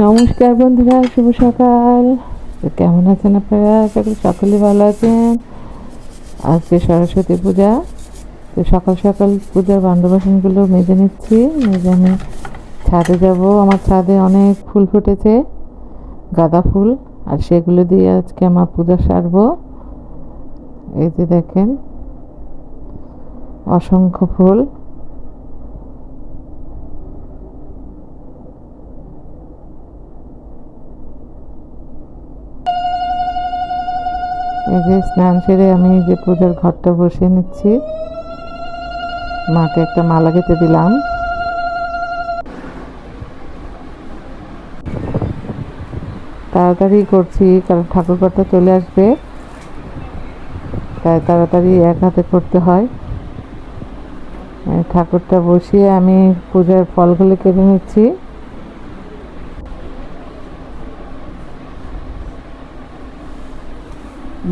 নমস্কার বন্ধুরা, শুভ সকাল। তো কেমন আছেন আপনারা? সকলে ভালো আছেন। আজকে সরস্বতী পূজা, তো সকাল সকাল পূজার বান্ডবাসনগুলো মেজে নিচ্ছি। মেজে আমি ছাদে যাব। আমার ছাদে অনেক ফুল ফুটেছে, গাঁদা ফুল, আর সেগুলো দিয়ে আজকে আমার পূজা সারবো। এই যে দেখেন, অসংখ্য ফুল। এই যে স্নান সেরে আমি যে পূজার ঘরটা বসিয়ে নিচ্ছি, মাকে একটা মালা গেঁথে দিলাম। তাড়াতাড়ি করছি কারণ ঠাকুরঘরটা চলে আসবে, তাই তাড়াতাড়ি এক হাতে করতে হয়। ঠাকুরটা বসিয়ে আমি পূজার ফলগুলো কেটে নিচ্ছি।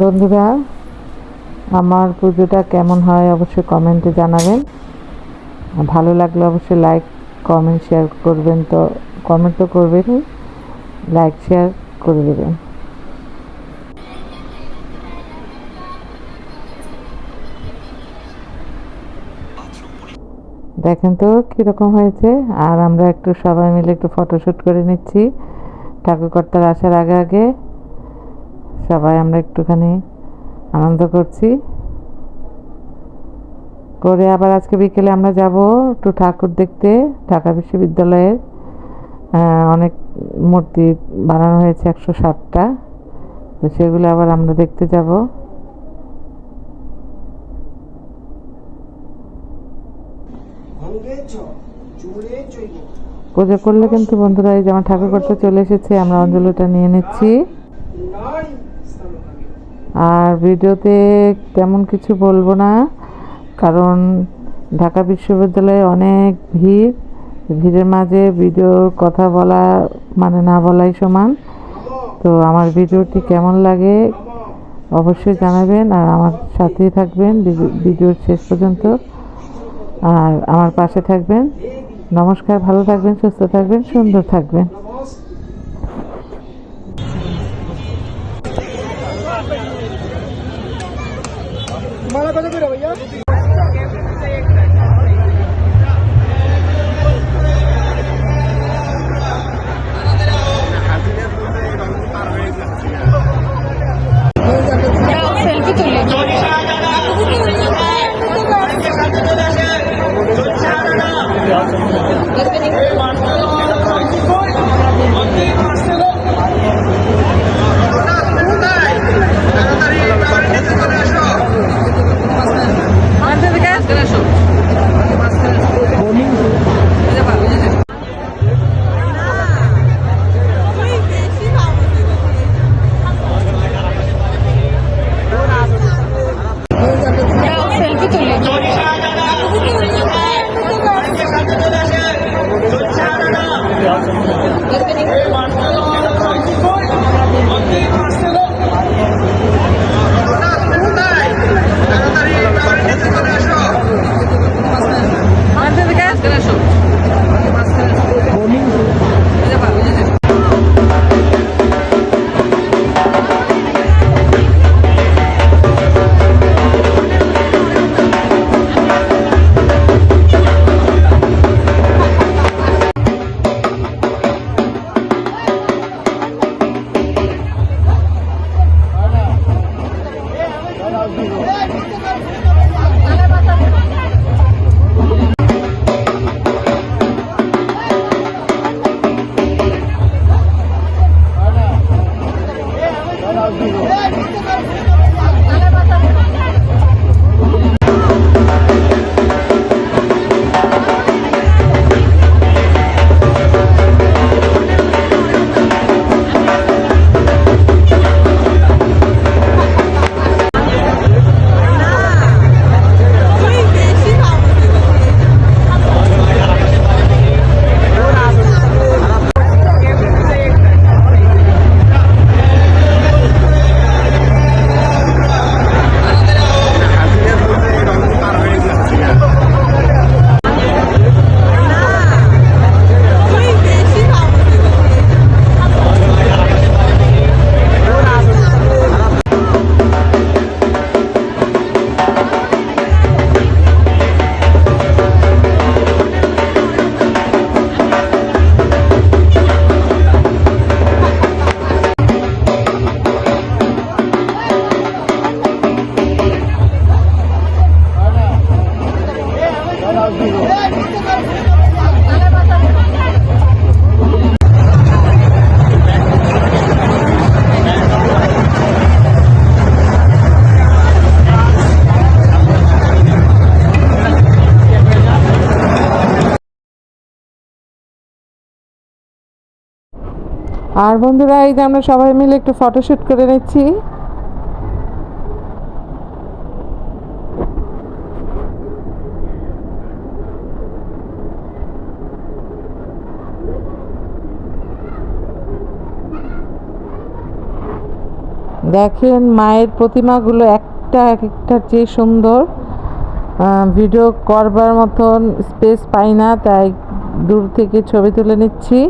বন্ধুরা, আমার পুজোটা কেমন হয় অবশ্যই কমেন্টে জানাবেন। ভালো লাগলে অবশ্যই লাইক কমেন্ট শেয়ার করবেন। তো কমেন্ট তো করবেনই, লাইক শেয়ার করে দেবেন। দেখেন তো কীরকম হয়েছে। আর আমরা একটু সবাই মিলে একটু ফটোশ্যুট করে নিচ্ছি ঠাকুরকর্তার আসার আগে আগে। সবাই আমরা একটুখানি আনন্দ করছি। করে আবার আজকে বিকেলে আমরা যাব একটু ঠাকুর দেখতে। ঢাকা বিশ্ববিদ্যালয়ের অনেক মূর্তি বানানো হয়েছে, 160টা। তো সেগুলো আবার আমরা দেখতে যাব। পূজা করলে কিন্তু বন্ধুরা, এই যে আমার ঠাকুরঘরটা চলে এসেছে, আমরা অঞ্জলিটা নিয়ে নিচ্ছি। আর ভিডিওতে তেমন কিছু বলবো না, কারণ ঢাকা বিশ্ববিদ্যালয়ে অনেক ভিড়ের মাঝে ভিডিওর কথা বলা মানে না বলাই সমান। তো আমার ভিডিওটি কেমন লাগে অবশ্যই জানাবেন, আর আমার সাথেই থাকবেন ভিডিওর শেষ পর্যন্ত, আর আমার পাশে থাকবেন। নমস্কার, ভালো থাকবেন, সুস্থ থাকবেন, সুন্দর থাকবেন। আর বন্ধুরা, এই যে আমরা সবাই মিলে একটু ফটোশুট করে নিচ্ছি। দেখেন মায়ের প্রতিমাগুলো একটা এক একটা চেয়ে সুন্দর। ভিডিও করবার মতন স্পেস পাই না, তাই দূর থেকে ছবি তুলে নিচ্ছি।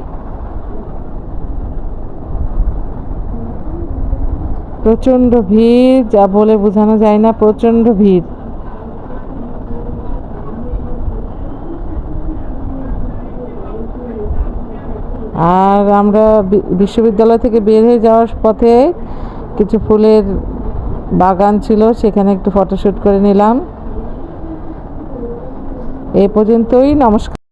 প্রচণ্ড ভিড়, যা বলে বোঝানো যায় না, প্রচণ্ড ভিড়। আর আমরা বিশ্ববিদ্যালয় থেকে বের হয়ে যাওয়ার পথে কিছু ফুলের বাগান ছিল, সেখানে একটু ফটোশুট করে নিলাম। এ পর্যন্তই, নমস্কার।